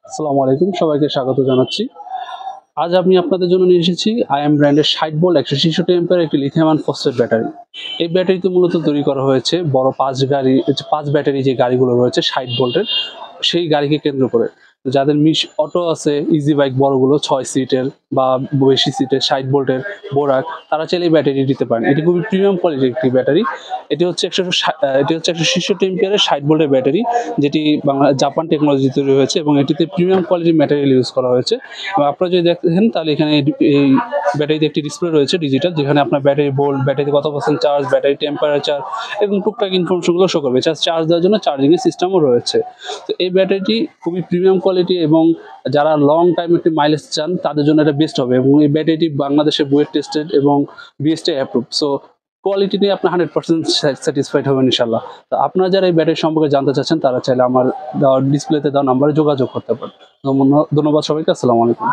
আসসালামু আলাইকুম, সবাইকে স্বাগত জানাচ্ছি। আজ আমি আপনাদের জন্য নিয়ে এসেছি আইএম ব্র্যান্ডের 60 ভোল্ট 166 অ্যাম্পিয়ার একটি লিথিয়াম আয়ন ফসফেট ব্যাটারি। এই ব্যাটারিটি মূলত তৈরি করা হয়েছে বড় 5 ব্যাটারি যে গাড়িগুলো রয়েছে 60 ভোল্টের, সেই গাড়িকে কেন্দ্র করে। যাদের অটো আছে, ইজি বাইক বড়গুলো 6 সিটের বা বেশি সিটের 60 ভোল্টের বোরাক, তারা চাইলে এই ব্যাটারি নিতে পারেন। এটি খুবই প্রিমিয়াম কোয়ালিটির একটি ব্যাটারি। এটি হচ্ছে 166 এম্পিয়ারের 60 ভোল্টের ব্যাটারি, যেটি জাপান টেকনোলজি তৈরি হয়েছে এবং এটিতে প্রিমিয়াম কোয়ালিটির ম্যাটেরিয়াল ইউজ করা হয়েছে। এবং আপনারা যদি দেখেন তাহলে এখানে এই ব্যাটারিতে একটি ডিসপ্লে রয়েছে ডিজিটাল, যেখানে আপনার ব্যাটারি ভোল্ট, ব্যাটারিতে কত পার্সেন্ট চার্জ, ব্যাটারি টেম্পারেচার এবং টুকটাক ইনফরমেশনগুলো শো করবে। চার্জ দেওয়ার জন্য চার্জিংয়ের সিস্টেমও রয়েছে। তো এই ব্যাটারিটি খুবই প্রিমিয়াম কোয়ালিটি এবং যারা লং টাইম একটি মাইলেজ চান তাদের জন্য এটা বেস্ট হবে। এবং এই ব্যাটারিটি বাংলাদেশে বুয়েট টেস্টেড এবং বিএসটিআই অ্যাপ্রুভ। সো কোয়ালিটি নিয়ে আপনি 100% স্যাটিসফাইড হবেন ইনশাল্লাহ। তো আপনারা যারা এই ব্যাটারি সম্পর্কে জানতে চাচ্ছেন তারা চাইলে আমার ডিসপ্লেতে দেওয়া নাম্বারে যোগাযোগ করতে পারেন। ধন্যবাদ সবাইকে। আসসালামু আলাইকুম।